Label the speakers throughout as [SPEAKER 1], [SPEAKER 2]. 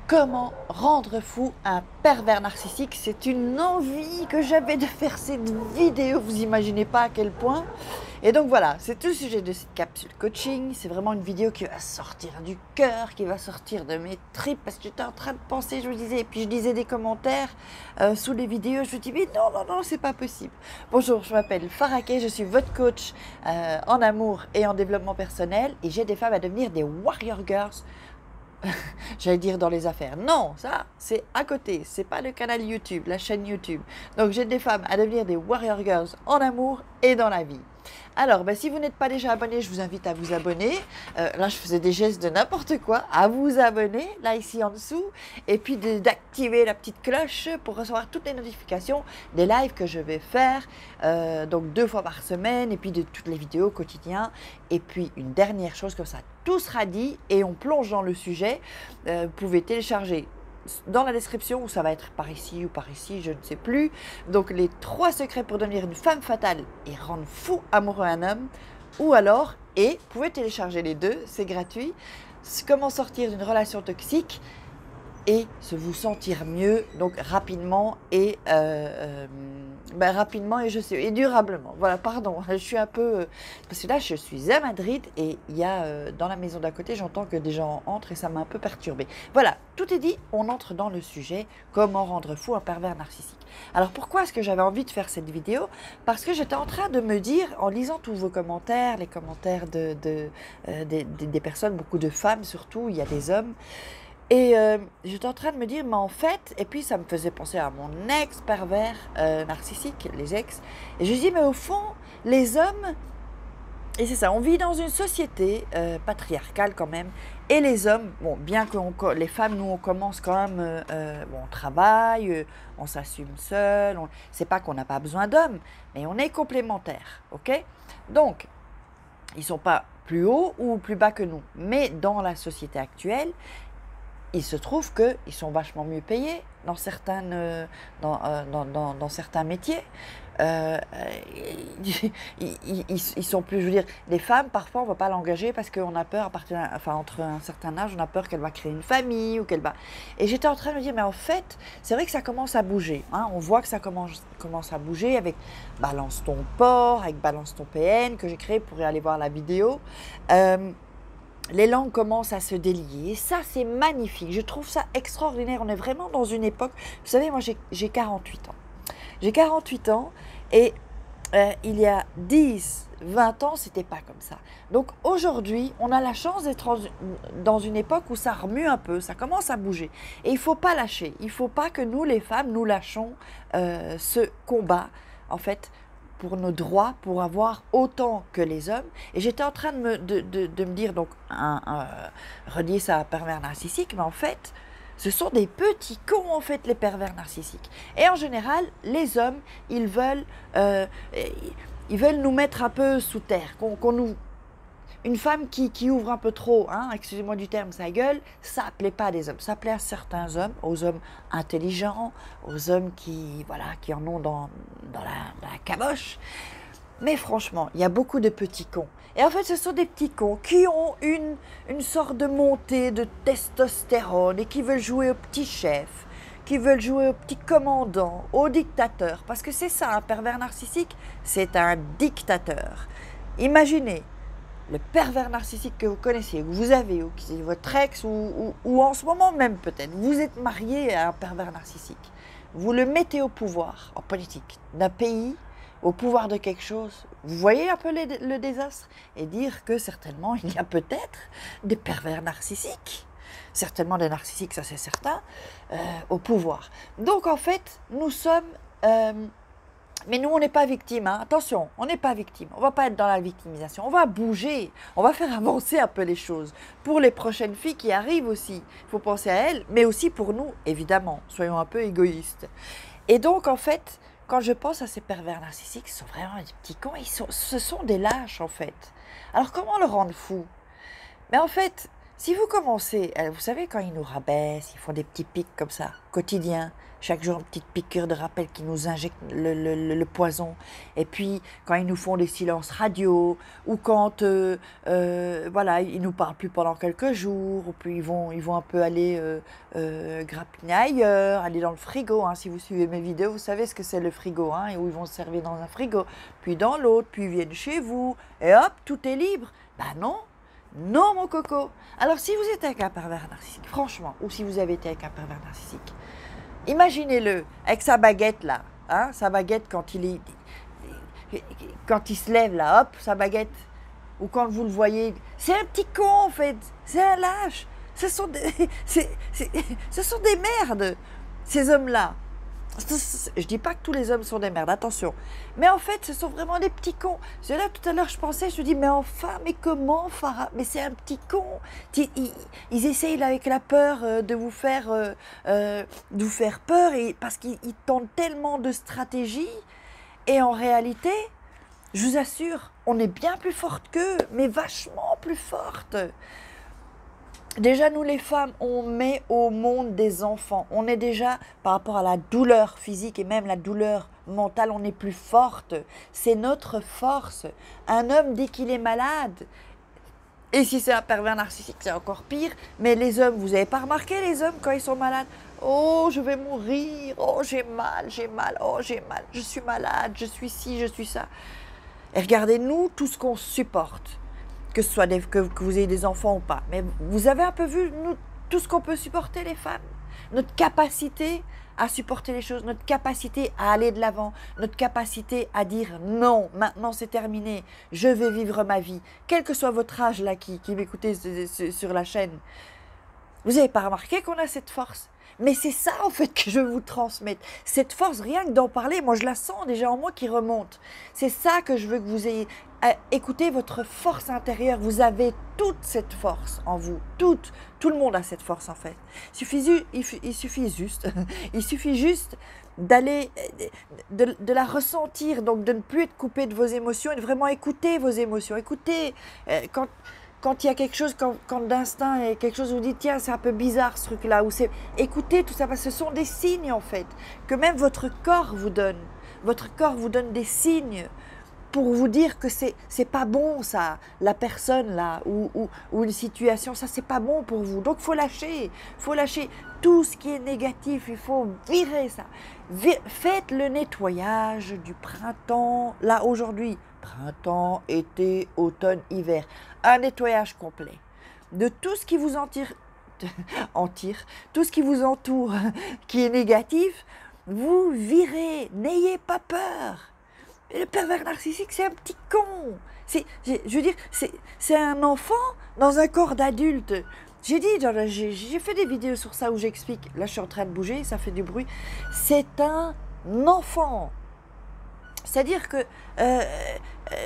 [SPEAKER 1] Comment rendre fou un pervers narcissique? C'est une envie que j'avais de faire cette vidéo, vous imaginez pas à quel point. Et donc voilà, c'est tout le sujet de cette capsule coaching. C'est vraiment une vidéo qui va sortir du cœur, qui va sortir de mes tripes, parce que j'étais en train de penser, je vous disais, et puis je lisais des commentaires sous les vidéos, je me dis, mais non, non, non, c'est pas possible. Bonjour, je m'appelle Faraké, je suis votre coach en amour et en développement personnel, et j'aide des femmes à devenir des warrior girls. J'allais dire dans les affaires. Non, ça, c'est à côté. C'est pas le canal YouTube, la chaîne YouTube. Donc, j'aide des femmes à devenir des warrior girls en amour et dans la vie. Alors, si vous n'êtes pas déjà abonné, je vous invite à vous abonner. Là, je faisais des gestes de n'importe quoi. À vous abonner, là, ici en dessous. Et puis, d'activer la petite cloche pour recevoir toutes les notifications des lives que je vais faire. Donc, 2 fois par semaine. Et puis, de toutes les vidéos quotidiennes. Et puis, une dernière chose, comme ça, tout sera dit. Et on plonge dans le sujet. Vous pouvez télécharger dans la description, où ça va être par ici ou par ici, je ne sais plus. Donc les 3 secrets pour devenir une femme fatale et rendre fou amoureux un homme. Ou alors, et vous pouvez télécharger les 2, c'est gratuit. Comment sortir d'une relation toxique et se vous sentir mieux, donc rapidement et durablement. Voilà, pardon, je suis un peu... parce que là, je suis à Madrid et il y a dans la maison d'à côté, j'entends que des gens entrent et ça m'a un peu perturbée. Voilà, tout est dit, on entre dans le sujet, comment rendre fou un pervers narcissique. Alors pourquoi est-ce que j'avais envie de faire cette vidéo? Parce que j'étais en train de me dire, en lisant tous vos commentaires, les commentaires des personnes, beaucoup de femmes surtout, il y a des hommes, et j'étais en train de me dire, mais en fait, et puis ça me faisait penser à mon ex-pervers narcissique, les ex, et je me dis, mais au fond, les hommes, et c'est ça, on vit dans une société patriarcale quand même, et les hommes, bon, bien que les femmes, nous, on commence quand même, bon, on travaille, on s'assume seul, c'est pas qu'on n'a pas besoin d'hommes, mais on est complémentaires, ok? Donc, ils sont pas plus hauts ou plus bas que nous, mais dans la société actuelle, il se trouve qu'ils sont vachement mieux payés dans certains métiers. Ils sont plus, je veux dire, les femmes, parfois, on ne va pas l'engager parce qu'on a peur, entre un certain âge, on a peur qu'elle va créer une famille ou qu'elle va... Et j'étais en train de me dire, mais en fait, c'est vrai que ça commence à bouger. Hein, on voit que ça commence à bouger avec Balance ton port, avec Balance ton PN, que j'ai créé pour aller voir la vidéo. Les langues commencent à se délier, et ça c'est magnifique, je trouve ça extraordinaire, on est vraiment dans une époque, vous savez, moi j'ai 48 ans, j'ai 48 ans et il y a 10, 20 ans, c'était pas comme ça. Donc aujourd'hui, on a la chance d'être dans une époque où ça remue un peu, ça commence à bouger. Et il ne faut pas lâcher, il ne faut pas que nous les femmes, nous lâchons ce combat, en fait, pour nos droits, pour avoir autant que les hommes. Et j'étais en train de me dire, donc, relier ça à pervers narcissique, mais en fait, ce sont des petits cons, en fait, les pervers narcissiques. Et en général, les hommes, ils veulent nous mettre un peu sous terre, une femme qui ouvre un peu trop, hein, excusez-moi du terme, sa gueule, ça ne plaît pas à des hommes. Ça plaît à certains hommes, aux hommes intelligents, aux hommes qui en ont dans la caboche. Mais franchement, il y a beaucoup de petits cons. Et en fait, ce sont des petits cons qui ont une sorte de montée de testostérone et qui veulent jouer au petit chef, qui veulent jouer au petit commandant, au dictateur. Parce que c'est ça, un pervers narcissique, c'est un dictateur. Imaginez le pervers narcissique que vous connaissiez, que vous avez, ou qui est votre ex, ou en ce moment même peut-être, vous êtes marié à un pervers narcissique. Vous le mettez au pouvoir, en politique, d'un pays, au pouvoir de quelque chose. Vous voyez un peu le désastre? Et dire que certainement, il y a peut-être des pervers narcissiques, certainement des narcissiques, ça c'est certain, au pouvoir. Donc en fait, nous sommes... mais nous, on n'est pas victime, hein. Attention, on n'est pas victime, on ne va pas être dans la victimisation, on va bouger, on va faire avancer un peu les choses. Pour les prochaines filles qui arrivent aussi, il faut penser à elles, mais aussi pour nous, évidemment, soyons un peu égoïstes. Et donc, en fait, quand je pense à ces pervers narcissiques, ce sont vraiment des petits cons, ce sont des lâches, en fait. Alors, comment le rendre fou? Mais en fait, Si vous commencez, vous savez, quand ils nous rabaissent, ils font des petits pics comme ça, quotidiens, chaque jour une petite piqûre de rappel qui nous injecte le poison. Et puis, quand ils nous font des silences radio, ou quand, voilà, ils nous parlent plus pendant quelques jours, ou puis ils vont un peu aller grappiner ailleurs, aller dans le frigo. Hein. Si vous suivez mes vidéos, vous savez ce que c'est le frigo, hein, et où ils vont se servir dans un frigo, puis dans l'autre, puis ils viennent chez vous, et hop, tout est libre. Ben non. Non, mon coco. Alors, si vous êtes avec un pervers narcissique, franchement, ou si vous avez été avec un pervers narcissique, imaginez-le avec sa baguette là, hein, sa baguette quand il se lève là, hop, sa baguette, ou quand vous le voyez, c'est un petit con en fait, c'est un lâche. Ce sont des, ce sont des merdes, ces hommes-là. Je dis pas que tous les hommes sont des merdes, attention. Mais en fait, ce sont vraiment des petits cons. C'est là, tout à l'heure, je pensais, je me dis, mais enfin, mais comment, Farah? Mais c'est un petit con. Ils essayent, là, avec la peur, de vous faire peur, et, parce qu'ils tentent tellement de stratégies. Et en réalité, je vous assure, on est bien plus forte qu'eux, mais vachement plus forte. Déjà, nous les femmes, on met au monde des enfants. On est déjà, par rapport à la douleur physique et même la douleur mentale, on est plus forte. C'est notre force. Un homme, dès qu'il est malade, et si c'est un pervers narcissique, c'est encore pire. Mais les hommes, vous n'avez pas remarqué les hommes quand ils sont malades? Oh, je vais mourir. Oh, j'ai mal. Oh, j'ai mal. Je suis malade. Je suis ci, je suis ça. Et regardez-nous tout ce qu'on supporte. Que ce soit que vous ayez des enfants ou pas. Mais vous avez un peu vu, nous, tout ce qu'on peut supporter, les femmes. Notre capacité à supporter les choses, notre capacité à aller de l'avant, notre capacité à dire non, maintenant c'est terminé, je vais vivre ma vie. Quel que soit votre âge, là, qui m'écoutez sur la chaîne. Vous n'avez pas remarqué qu'on a cette force? Mais c'est ça, en fait, que je veux vous transmettre. Cette force, rien que d'en parler, moi, je la sens déjà en moi qui remonte. C'est ça que je veux que vous ayez. Écoutez votre force intérieure. Vous avez toute cette force en vous. Toute. Tout le monde a cette force, en fait. Il suffit juste d'aller, de la ressentir, donc de ne plus être coupé de vos émotions et de vraiment écouter vos émotions. Écoutez, quand il y a quelque chose, quand d'instinct, il y a quelque chose, vous dites, tiens, c'est un peu bizarre ce truc-là, ou c'est, écoutez tout ça, parce que ce sont des signes, en fait, que même votre corps vous donne. Votre corps vous donne des signes pour vous dire que c'est pas bon, ça, la personne, là, ou une situation, ça, c'est pas bon pour vous. Donc, il faut lâcher tout ce qui est négatif, il faut virer ça. Faites le nettoyage du printemps, là, aujourd'hui, printemps, été, automne, hiver. Un nettoyage complet de tout ce qui vous tout ce qui vous entoure, qui est négatif, vous virez, n'ayez pas peur. Et le pervers narcissique, c'est un petit con. Je veux dire, c'est un enfant dans un corps d'adulte. J'ai fait des vidéos sur ça où j'explique. Là, je suis en train de bouger, ça fait du bruit. C'est un enfant. C'est-à-dire que,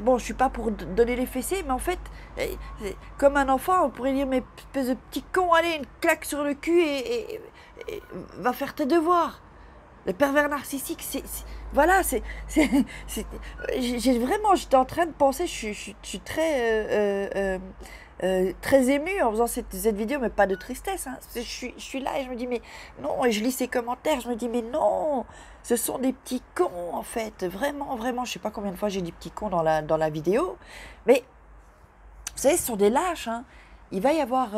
[SPEAKER 1] bon, je ne suis pas pour donner les fessées, mais en fait, comme un enfant, on pourrait dire, mais espèce de petit con, allez, une claque sur le cul et va faire tes devoirs. Le pervers narcissique, voilà, j'étais en train de penser, je suis très émue en faisant cette vidéo, mais pas de tristesse. Hein. Je suis là et je me dis, mais non, et je lis ces commentaires, je me dis, mais non, ce sont des petits cons, en fait. Vraiment, vraiment, je sais pas combien de fois j'ai dit petits cons dans la vidéo, mais vous savez, ce sont des lâches. Hein. Il va y avoir,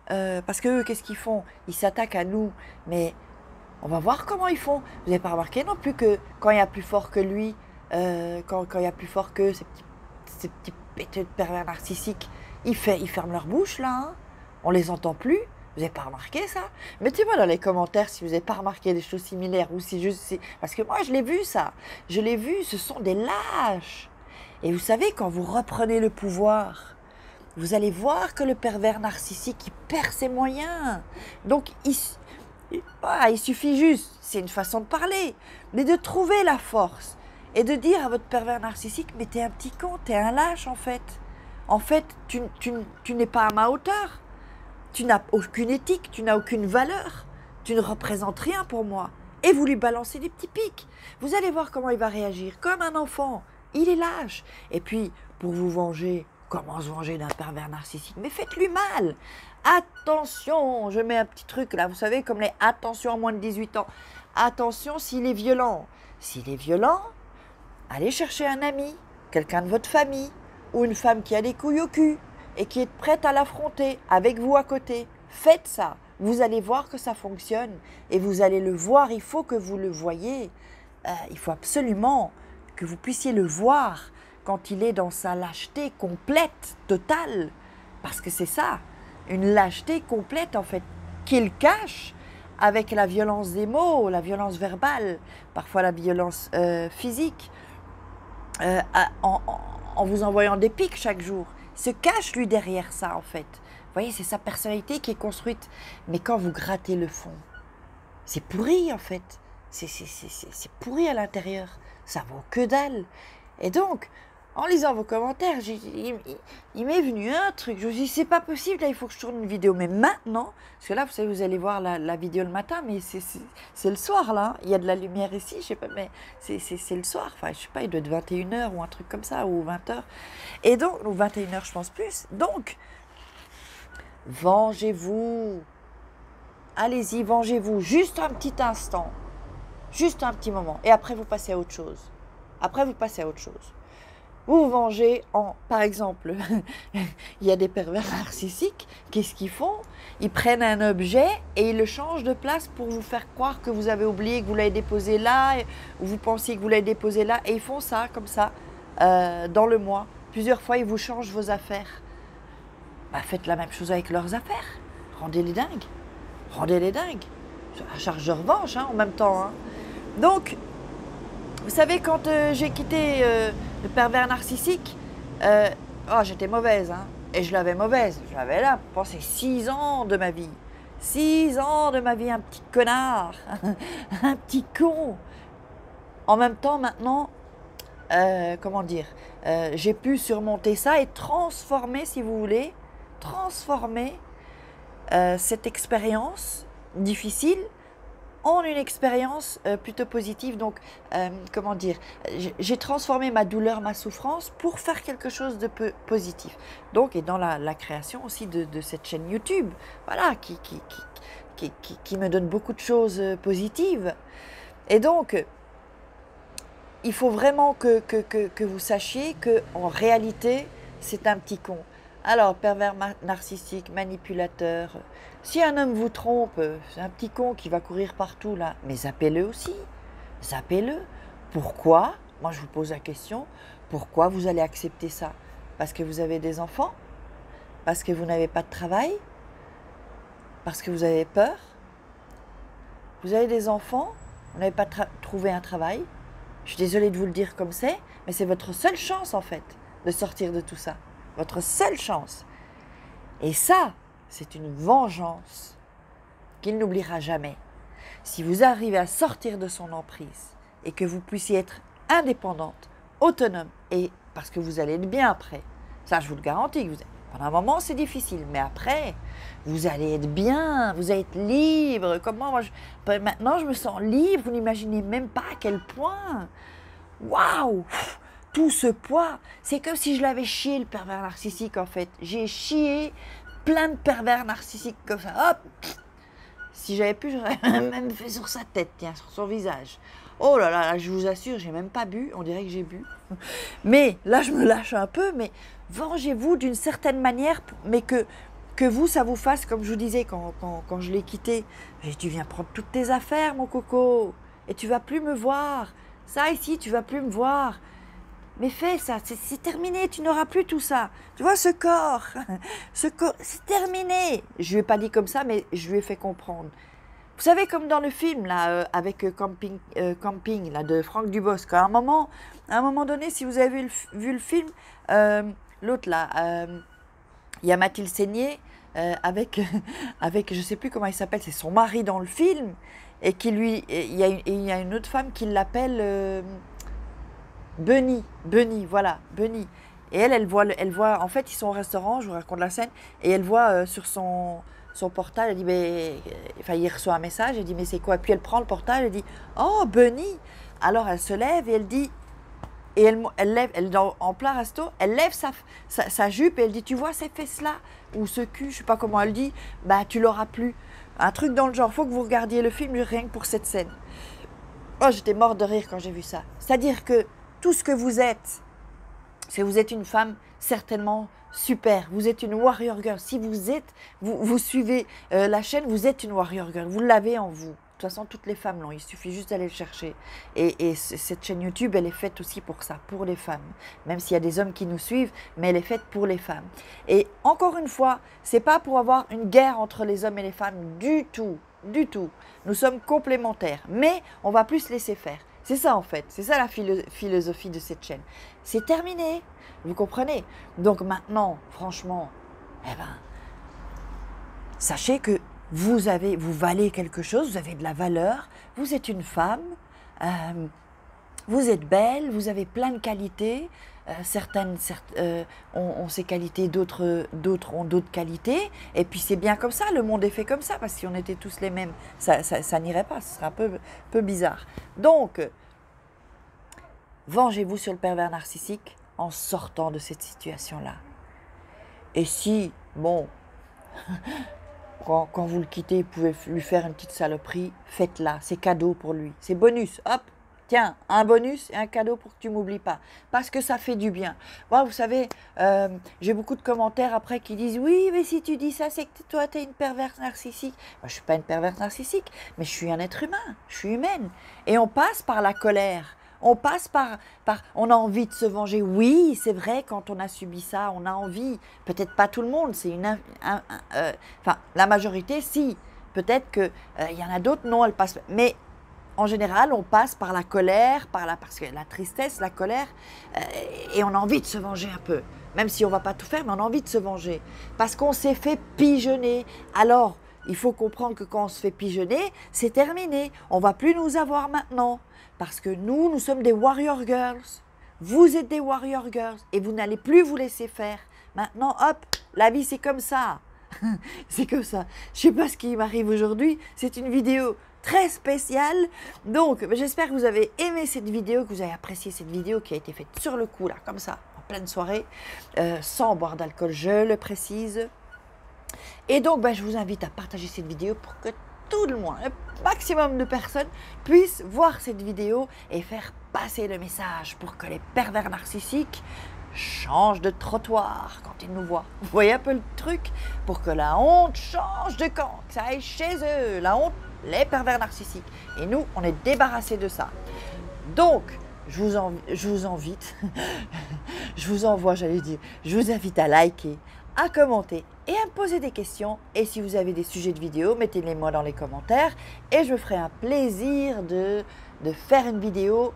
[SPEAKER 1] parce qu'eux, qu'est-ce qu'ils font? Ils s'attaquent à nous, mais on va voir comment ils font. Vous n'avez pas remarqué non plus que quand il y a plus fort que lui, quand il y a plus fort que ces petits péteux de pervers narcissiques, ils ferment leur bouche là, hein. On les entend plus. Vous n'avez pas remarqué ça? Mettez-moi dans les commentaires si vous n'avez pas remarqué des choses similaires ou si juste parce que moi je l'ai vu ça. Je l'ai vu, ce sont des lâches. Et vous savez, quand vous reprenez le pouvoir, vous allez voir que le pervers narcissique, il perd ses moyens. Donc il suffit juste, c'est une façon de parler, mais de trouver la force et de dire à votre pervers narcissique, mais t'es un petit con, t'es un lâche en fait. En fait, tu n'es pas à ma hauteur. Tu n'as aucune éthique, tu n'as aucune valeur. Tu ne représentes rien pour moi. Et vous lui balancez des petits pics. Vous allez voir comment il va réagir. Comme un enfant. Il est lâche. Et puis, pour vous venger, comment se venger d'un pervers narcissique? Mais faites-lui mal. Attention, je mets un petit truc là, vous savez, comme les attention à moins de 18 ans. Attention s'il est violent. S'il est violent, allez chercher un ami, quelqu'un de votre famille, ou une femme qui a des couilles au cul et qui est prête à l'affronter avec vous à côté. Faites ça. Vous allez voir que ça fonctionne et vous allez le voir. Il faut que vous le voyiez. Il faut absolument que vous puissiez le voir quand il est dans sa lâcheté complète, totale. Parce que c'est ça, une lâcheté complète en fait, qu'il cache avec la violence des mots, la violence verbale, parfois la violence physique, en vous envoyant des pics chaque jour. Il se cache lui derrière ça en fait. Vous voyez, c'est sa personnalité qui est construite. Mais quand vous grattez le fond, c'est pourri en fait. C'est pourri à l'intérieur. Ça vaut que dalle. Et donc, en lisant vos commentaires, il m'est venu un truc. Je me suis dit, c'est pas possible, là, il faut que je tourne une vidéo. Mais maintenant, parce que là, vous savez, vous allez voir la vidéo le matin, mais c'est le soir, là. Il y a de la lumière ici, je sais pas, mais c'est le soir. Enfin, je sais pas, il doit être 21h ou un truc comme ça, ou 20h. Et donc, ou 21h, je pense plus. Donc, vengez-vous. Allez-y, vengez-vous. Juste un petit instant. Juste un petit moment. Et après, vous passez à autre chose. Après, vous passez à autre chose. Vous vous vengez en, par exemple, il y a des pervers narcissiques, qu'est-ce qu'ils font? Ils prennent un objet et ils le changent de place pour vous faire croire que vous avez oublié que vous l'avez déposé là, ou vous pensiez que vous l'avez déposé là, et ils font ça, comme ça, dans le mois. Plusieurs fois, ils vous changent vos affaires. Bah, faites la même chose avec leurs affaires. Rendez-les dingues. Rendez-les dingues. À charge de revanche, hein, en même temps. Hein. Donc, vous savez, quand j'ai quitté le pervers narcissique, j'étais mauvaise, hein, et je l'avais mauvaise. Je l'avais là, pensez 6 ans de ma vie. 6 ans de ma vie, un petit connard, un petit con. En même temps, maintenant, comment dire, j'ai pu surmonter ça et transformer, si vous voulez, cette expérience difficile en une expérience plutôt positive. Donc, comment dire, j'ai transformé ma douleur, ma souffrance pour faire quelque chose de positif. Donc, et dans la création aussi de cette chaîne YouTube, voilà, qui me donne beaucoup de choses positives. Et donc, il faut vraiment que vous sachiez qu'en réalité, c'est un petit con. Alors, pervers narcissique, manipulateur, si un homme vous trompe, c'est un petit con qui va courir partout là, mais zappez-le aussi, zappez-le. Pourquoi? Moi je vous pose la question, pourquoi vous allez accepter ça? Parce que vous avez des enfants? Parce que vous n'avez pas de travail? Parce que vous avez peur? Vous avez des enfants? Vous n'avez pas trouvé un travail? Je suis désolée de vous le dire comme c'est, mais c'est votre seule chance en fait de sortir de tout ça. Votre seule chance. Et ça, c'est une vengeance qu'il n'oubliera jamais. Si vous arrivez à sortir de son emprise et que vous puissiez être indépendante, autonome, et parce que vous allez être bien après, ça je vous le garantis, pendant un moment c'est difficile, mais après, vous allez être bien, vous allez être libre. Comment moi, maintenant je me sens libre, vous n'imaginez même pas à quel point. Waouh! Tout ce poids, c'est comme si je l'avais chié le pervers narcissique en fait. J'ai chié plein de pervers narcissiques comme ça. Hop! Si j'avais pu, j'aurais même fait sur sa tête, tiens, sur son visage. Oh là là, je vous assure, j'ai même pas bu, on dirait que j'ai bu. Mais là, je me lâche un peu, mais vengez-vous d'une certaine manière, mais que vous, ça vous fasse, comme je vous disais quand je l'ai quitté. Tu viens prendre toutes tes affaires, mon coco, et tu vas plus me voir. Ça ici, tu vas plus me voir. Mais fais ça, c'est terminé, tu n'auras plus tout ça. Tu vois, ce corps, c'est terminé. Je ne lui ai pas dit comme ça, mais je lui ai fait comprendre. Vous savez, comme dans le film, là, avec Camping là, de Franck Dubosc, à un moment donné, si vous avez vu le film, l'autre là, il y a Mathilde Seigné, avec, je ne sais plus comment il s'appelle, c'est son mari dans le film, et il y a une autre femme qui l'appelle... Bunny, voilà, Bunny. Et elle voit, en fait, ils sont au restaurant, je vous raconte la scène, et elle voit sur son portable, elle dit, mais, enfin, il reçoit un message, elle dit, mais c'est quoi? Puis elle prend le portable, elle dit, oh, Bunny. Alors elle se lève et elle dit, Et elle lève, en plein resto, elle lève sa jupe et elle dit, tu vois ces fesses-là, ou ce cul, je sais pas comment elle dit, bah tu l'auras plus. Un truc dans le genre, faut que vous regardiez le film rien que pour cette scène. Oh, j'étais morte de rire quand j'ai vu ça. C'est-à-dire que tout ce que vous êtes, c'est vous êtes une femme certainement super, vous êtes une warrior girl. Si vous suivez la chaîne, vous êtes une warrior girl, vous l'avez en vous. De toute façon, toutes les femmes l'ont, il suffit juste d'aller le chercher. Et cette chaîne YouTube, elle est faite aussi pour ça, pour les femmes. Même s'il y a des hommes qui nous suivent, mais elle est faite pour les femmes. Et encore une fois, c'est pas pour avoir une guerre entre les hommes et les femmes du tout, du tout. Nous sommes complémentaires, mais on va plus laisser faire. C'est ça en fait, c'est ça la philosophie de cette chaîne. C'est terminé, vous comprenez? Donc maintenant, franchement, eh ben, sachez que vous valez quelque chose, vous avez de la valeur, vous êtes une femme, vous êtes belle, vous avez plein de qualités, certaines ont ces qualités, d'autres ont d'autres qualités, et puis c'est bien comme ça, le monde est fait comme ça, parce que si on était tous les mêmes, ça n'irait pas, ce serait un peu bizarre. Donc, vengez-vous sur le pervers narcissique en sortant de cette situation-là. Et si, bon... Quand vous le quittez, vous pouvez lui faire une petite saloperie, faites-la, c'est cadeau pour lui, c'est bonus, hop, tiens, un bonus et un cadeau pour que tu m'oublies pas, parce que ça fait du bien. Moi, vous savez, j'ai beaucoup de commentaires après qui disent, oui, mais si tu dis ça, c'est que toi, tu es une perverse narcissique. Moi, je ne suis pas une perverse narcissique, mais je suis un être humain, je suis humaine. Et on passe par la colère. On passe on a envie de se venger. Oui, c'est vrai, quand on a subi ça, on a envie. Peut-être pas tout le monde, c'est enfin, la majorité, si. Peut-être qu'il y en a d'autres, non, elles passent. Mais en général, on passe par la colère, parce que la tristesse, la colère, et on a envie de se venger un peu. Même si on ne va pas tout faire, mais on a envie de se venger. Parce qu'on s'est fait pigeonner. Alors, il faut comprendre que quand on se fait pigeonner, c'est terminé. On ne va plus nous avoir maintenant. Parce que nous sommes des warrior girls. Vous êtes des warrior girls. Et vous n'allez plus vous laisser faire. Maintenant, hop, la vie c'est comme ça. C'est comme ça. Je ne sais pas ce qui m'arrive aujourd'hui. C'est une vidéo très spéciale. Donc, j'espère que vous avez aimé cette vidéo, que vous avez apprécié cette vidéo qui a été faite sur le coup, là, comme ça, en pleine soirée, sans boire d'alcool, je le précise. Et donc, je vous invite à partager cette vidéo pour que tout le monde, le maximum de personnes puissent voir cette vidéo et faire passer le message pour que les pervers narcissiques changent de trottoir quand ils nous voient. Vous voyez un peu le truc? Pour que la honte change de camp, que ça aille chez eux. La honte, les pervers narcissiques. Et nous, on est débarrassés de ça. Donc, je vous invite, je vous invite à liker, à commenter et à me poser des questions. Et si vous avez des sujets de vidéo, mettez-les moi dans les commentaires et je me ferai un plaisir de faire une vidéo.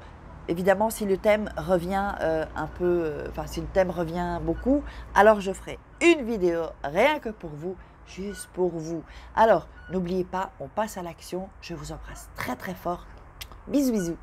[SPEAKER 1] Évidemment, si le thème revient si le thème revient beaucoup, alors je ferai une vidéo rien que pour vous, juste pour vous. Alors, n'oubliez pas, on passe à l'action. Je vous embrasse très très fort. Bisous bisous.